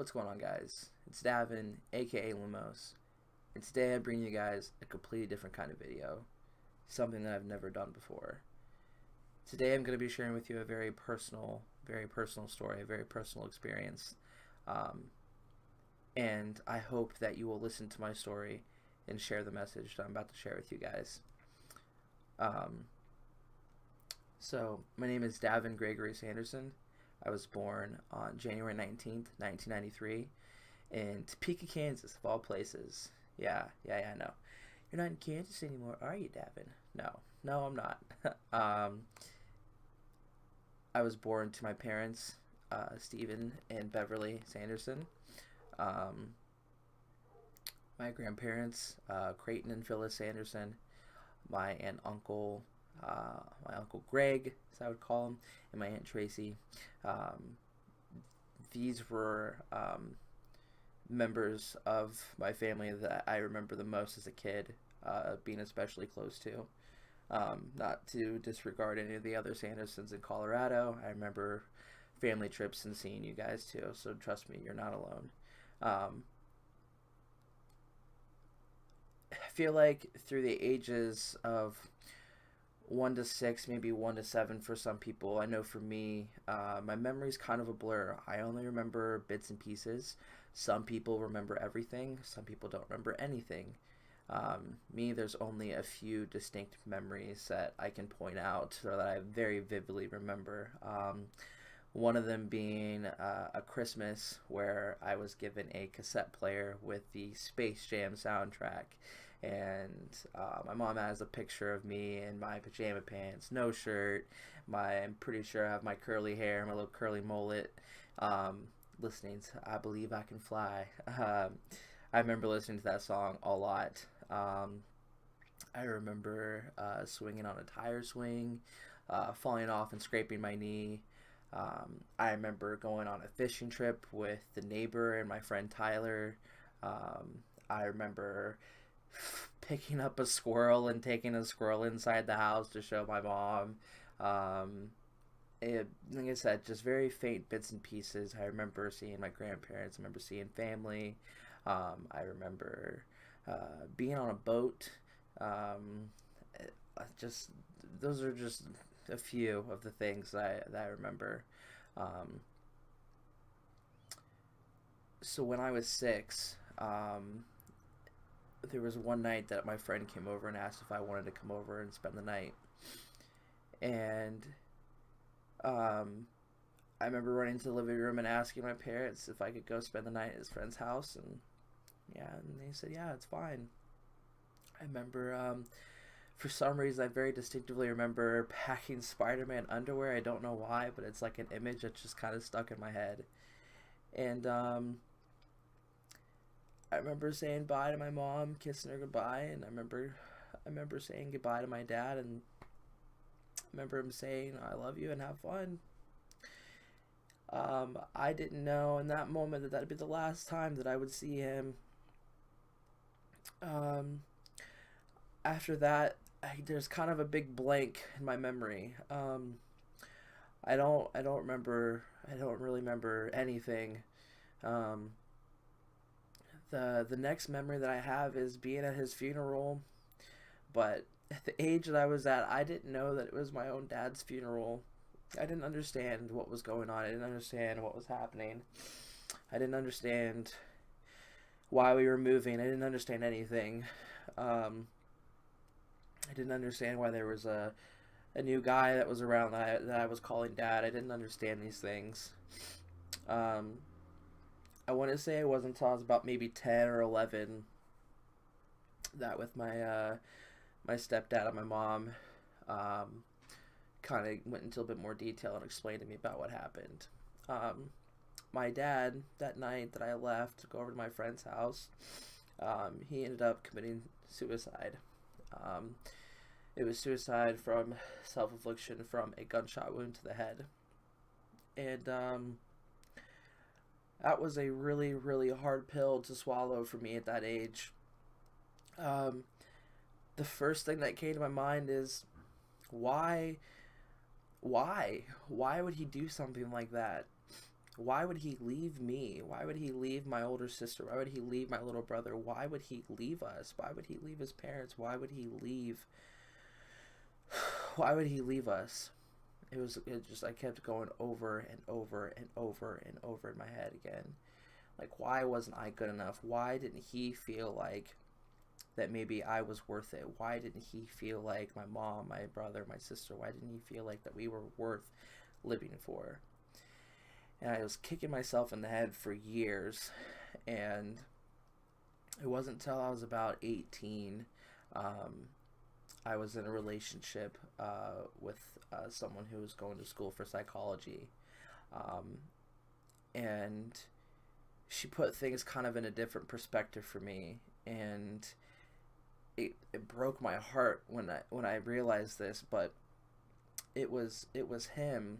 What's going on, guys? It's Davin, aka Lumos, and today I bring you guys a completely different kind of video, something that I've never done before. Today I'm going to be sharing with you a very personal story, a very personal experience, um, and I hope that you will listen to my story and share the message that I'm about to share with you guys. Um, my name is Davin Gregory Sanderson. I was born on January 19th, 1993, in Topeka, Kansas, of all places. I know. You're not in Kansas anymore, are you, Davin? No, I'm not. um, I was born to my parents, Stephen and Beverly Sanderson. Um, my grandparents, Creighton and Phyllis Sanderson. My aunt, uncle, my uncle Greg, as I would call him, and my aunt Tracy. Um, these were members of my family that I remember the most as a kid, being especially close to. Not to disregard any of the other Sandersons in Colorado. I remember family trips and seeing you guys too, so trust me, you're not alone. I feel like through the ages of 1 to 6, maybe 1 to 7 for some people. I know for me, my memory's kind of a blur. I only remember bits and pieces. Some people remember everything. Some people don't remember anything. Me, there's only a few distinct memories that I can point out or that I very vividly remember. One of them being a Christmas where I was given a cassette player with the Space Jam soundtrack. And my mom has a picture of me in my pajama pants, no shirt. I'm pretty sure I have my curly hair, my little curly mullet, listening to "I Believe I Can Fly." I remember listening to that song a lot. I remember swinging on a tire swing, falling off and scraping my knee. I remember going on a fishing trip with the neighbor and my friend Tyler. I remember picking up a squirrel and taking a squirrel inside the house to show my mom. Like I said, just very faint bits and pieces. I remember seeing my grandparents. I remember seeing family. I remember being on a boat. Just those are just a few of the things that I remember. So when I was 6, there was one night that my friend came over and asked if I wanted to come over and spend the night. And I remember running to the living room and asking my parents if I could go spend the night at his friend's house. And they said, yeah, it's fine. I remember, for some reason, I very distinctively remember packing Spider-Man underwear. I don't know why, but it's like an image that's just kind of stuck in my head. And I remember saying bye to my mom, kissing her goodbye, and I remember saying goodbye to my dad, and I remember him saying, "I love you and have fun." I didn't know in that moment that that'd be the last time that I would see him. Um, After that, there's kind of a big blank in my memory. I don't remember. I don't really remember anything. Um, the next memory that I have is being at his funeral, but at the age that I was at, I didn't know that it was my own dad's funeral. I didn't understand what was going on. I didn't understand what was happening. I didn't understand why we were moving. I didn't understand anything. I didn't understand why there was a new guy that was around that I was calling dad. I didn't understand these things. I want to say it wasn't until I was about maybe 10 or 11 that with my stepdad and my mom kind of went into a bit more detail and explained to me about what happened. My dad, that night that I left to go over to my friend's house, he ended up committing suicide. It was suicide from self-infliction from a gunshot wound to the head. And that was a really, really hard pill to swallow for me at that age. The first thing that came to my mind is, why would he do something like that? Why would he leave me? Why would he leave my older sister? Why would he leave my little brother? Why would he leave us? Why would he leave his parents? Why would he leave? Why would he leave us? It just, I kept going over and over and over and over in my head again. Like, why wasn't I good enough? Why didn't he feel like that maybe I was worth it? Why didn't he feel like my mom, my brother, my sister, why didn't he feel like that we were worth living for? And I was kicking myself in the head for years. And it wasn't until I was about 18, I was in a relationship with someone who was going to school for psychology. Um, and she put things kind of in a different perspective for me. And it broke my heart when I realized this, but it was him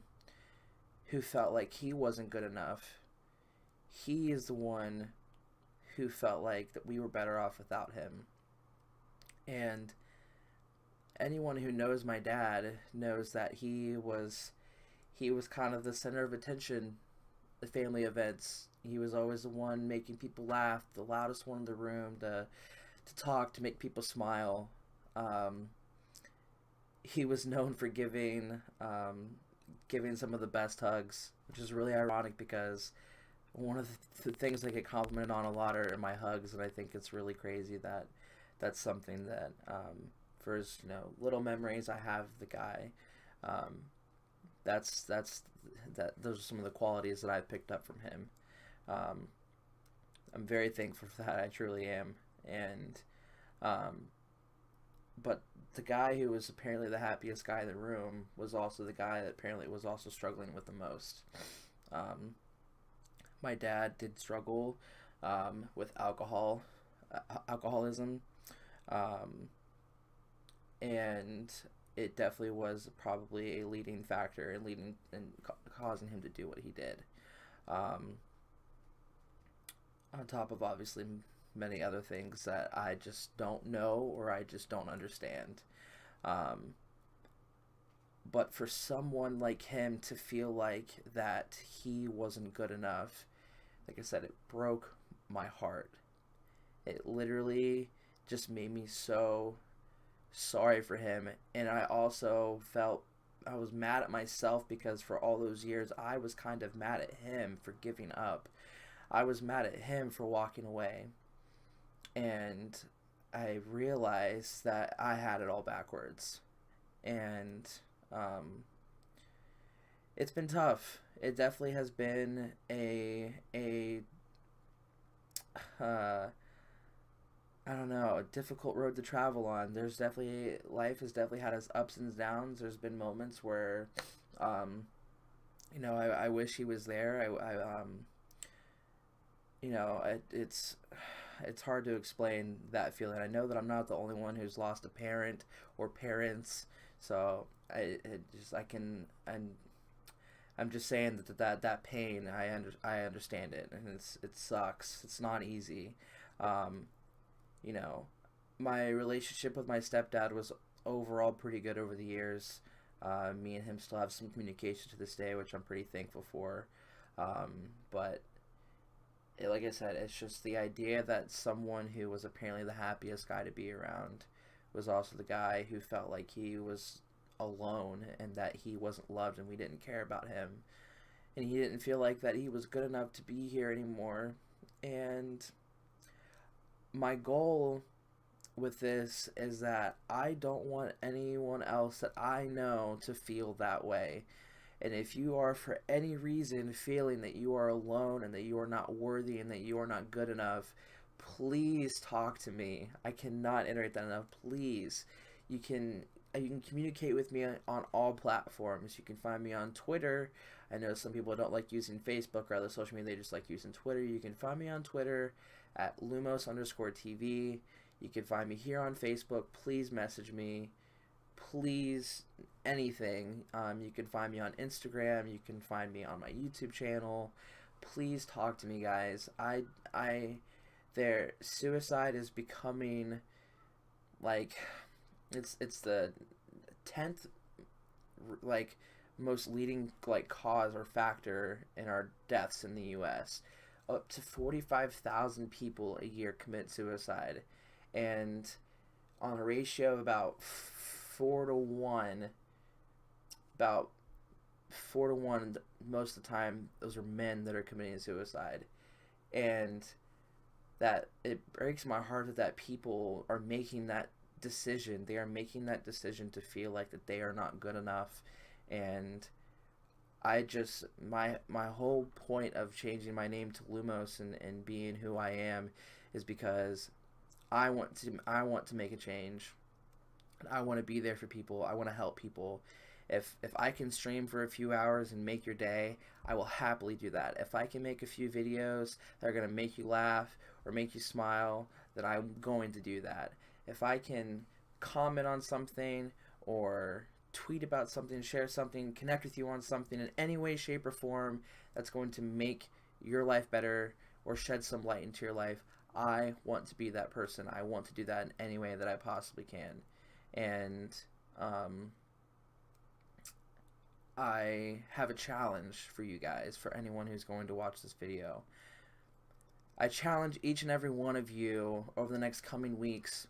who felt like he wasn't good enough. He is the one who felt like that we were better off without him. And anyone who knows my dad knows that he was kind of the center of attention at family events. He was always the one making people laugh, the loudest one in the room, to talk, to make people smile. Um, he was known for giving some of the best hugs, which is really ironic because one of the things I get complimented on a lot are my hugs, and I think it's really crazy that that's something that, for his, little memories I have of the guy, um, those are some of the qualities that I picked up from him. Um, I'm very thankful for that. I truly am. And um, but the guy who was apparently the happiest guy in the room was also the guy that apparently was also struggling with the most. Um, my dad did struggle with alcoholism, um, and it definitely was probably a leading factor in causing him to do what he did. Um, on top of obviously many other things that I just don't know or I just don't understand. Um, but for someone like him to feel like that he wasn't good enough, like I said, it broke my heart. It literally just made me so sorry for him. And I also felt I was mad at myself because for all those years I was kind of mad at him for giving up. I was mad at him for walking away. And I realized that I had it all backwards. And um, it's been tough. It definitely has been a uh, I don't know, a difficult road to travel on. There's definitely life has definitely had its ups and downs. There's been moments where, um, I wish he was there. It's hard to explain that feeling. I know that I'm not the only one who's lost a parent or parents, so I'm just saying that pain. I understand it, and it sucks. It's not easy. Um, you know, my relationship with my stepdad was overall pretty good over the years. Me and him still have some communication to this day, which I'm pretty thankful for. But like I said, it's just the idea that someone who was apparently the happiest guy to be around was also the guy who felt like he was alone and that he wasn't loved and we didn't care about him. And he didn't feel like that he was good enough to be here anymore. And my goal with this is that I don't want anyone else that I know to feel that way. And if you are for any reason feeling that you are alone and that you are not worthy and that you are not good enough, please talk to me. I cannot iterate that enough. Please. You can communicate with me on all platforms. You can find me on Twitter. I know some people don't like using Facebook or other social media. They just like using Twitter. You can find me on Twitter at Lumos_TV. You can find me here on Facebook. Please message me. Please, anything. You can find me on Instagram. You can find me on my YouTube channel. Please talk to me, guys. Suicide is becoming like it's the 10th like most leading like cause or factor in our deaths in the U.S. Up to 45,000 people a year commit suicide, and on a ratio of about 4 to 1, about 4 to 1, most of the time those are men that are committing suicide. And that it breaks my heart that people are making that decision. They are making that decision to feel like that they are not good enough. And I just, my whole point of changing my name to Lumos and being who I am is because I want to make a change. I want to be there for people. I want to help people. If I can stream for a few hours and make your day, I will happily do that. If I can make a few videos that are going to make you laugh or make you smile, then I'm going to do that. If I can comment on something or tweet about something, share something, connect with you on something in any way, shape, or form that's going to make your life better or shed some light into your life, I want to be that person. I want to do that in any way that I possibly can. And I have a challenge for you guys, for anyone who's going to watch this video. I challenge each and every one of you over the next coming weeks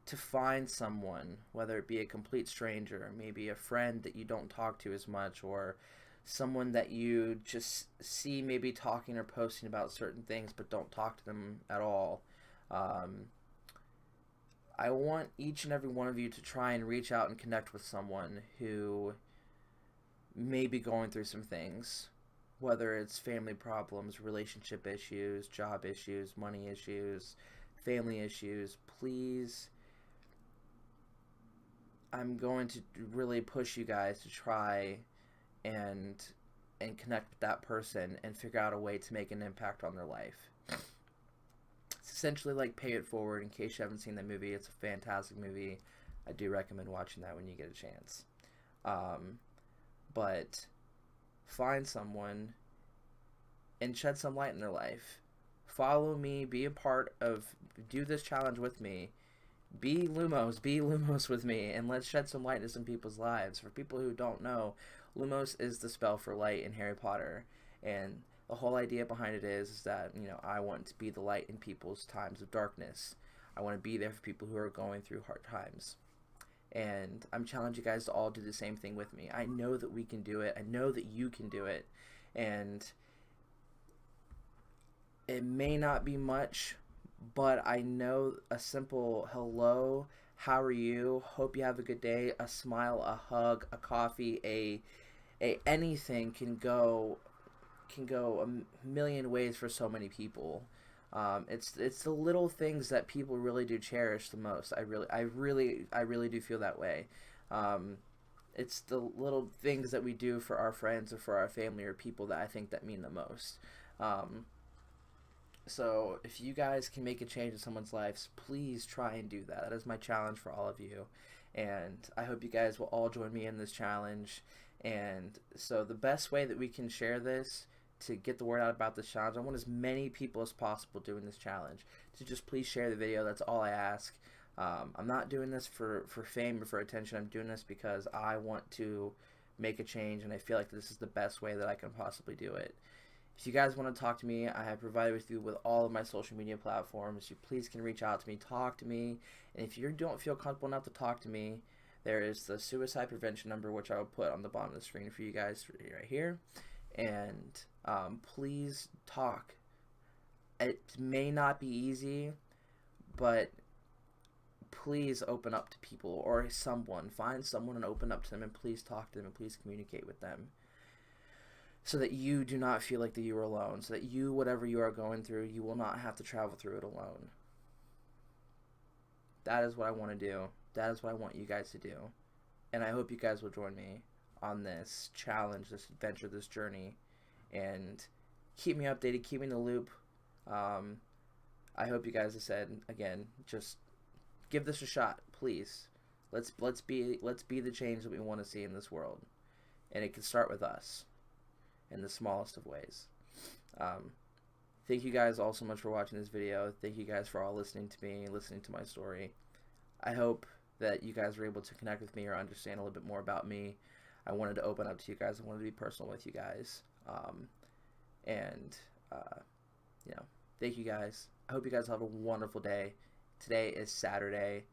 to find someone, whether it be a complete stranger, maybe a friend that you don't talk to as much, or someone that you just see maybe talking or posting about certain things but don't talk to them at all. I want each and every one of you to try and reach out and connect with someone who may be going through some things, whether it's family problems, relationship issues, job issues, money issues, family issues. Please, I'm going to really push you guys to try and connect with that person and figure out a way to make an impact on their life. It's essentially like Pay It Forward. In case you haven't seen that movie, it's a fantastic movie. I do recommend watching that when you get a chance. But find someone and shed some light in their life. Follow me, be a part of, do this challenge with me. Be Lumos with me, and let's shed some light into some people's lives. For people who don't know, Lumos is the spell for light in Harry Potter, and the whole idea behind it is that, you know, I want to be the light in people's times of darkness. I want to be there for people who are going through hard times. And I'm challenging you guys to all do the same thing with me. I know that we can do it. I know that you can do it. And it may not be much, but I know a simple hello, how are you, hope you have a good day, a smile, a hug, a coffee, a anything can go a million ways for so many people. It's the little things that people really do cherish the most. I really do feel that way. It's the little things that we do for our friends or for our family or people that I think that mean the most. So if you guys can make a change in someone's lives, please try and do that. That is my challenge for all of you. And I hope you guys will all join me in this challenge. And so the best way that we can share this to get the word out about this challenge, I want as many people as possible doing this challenge to just please share the video. That's all I ask. I'm not doing this for fame or for attention. I'm doing this because I want to make a change, and I feel like this is the best way that I can possibly do it. If you guys want to talk to me, I have provided with you with all of my social media platforms. You please can reach out to me, talk to me, and if you don't feel comfortable enough to talk to me, there is the suicide prevention number, which I will put on the bottom of the screen for you guys right here. And please talk. It may not be easy, but please open up to people or someone. Find someone and open up to them, and please talk to them, and please communicate with them, so that you do not feel like that you are alone, so that you, whatever you are going through, you will not have to travel through it alone. That is what I want to do. That is what I want you guys to do. And I hope you guys will join me on this challenge, this adventure, this journey, and keep me updated, keep me in the loop. I hope you guys have said, again, just give this a shot, please. Let's be the change that we want to see in this world. And it can start with us in the smallest of ways. Thank you guys all so much for watching this video. Thank you guys for all listening to me, listening to my story. I hope that you guys were able to connect with me or understand a little bit more about me. I wanted to open up to you guys. I wanted to be personal with you guys. And, you know, thank you guys. I hope you guys have a wonderful day. Today is Saturday.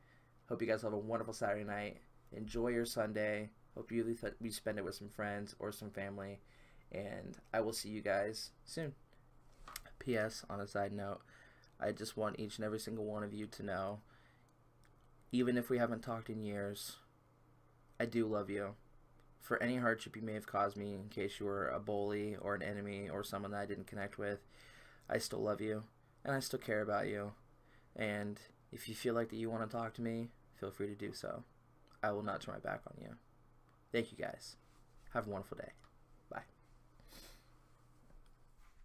Hope you guys have a wonderful Saturday night. Enjoy your Sunday. Hope you spend it with some friends or some family. And I will see you guys soon. P.S. On a side note, I just want each and every single one of you to know, even if we haven't talked in years, I do love you. For any hardship you may have caused me, in case you were a bully or an enemy or someone that I didn't connect with, I still love you, and I still care about you. And if you feel like that you want to talk to me, feel free to do so. I will not turn my back on you. Thank you guys. Have a wonderful day.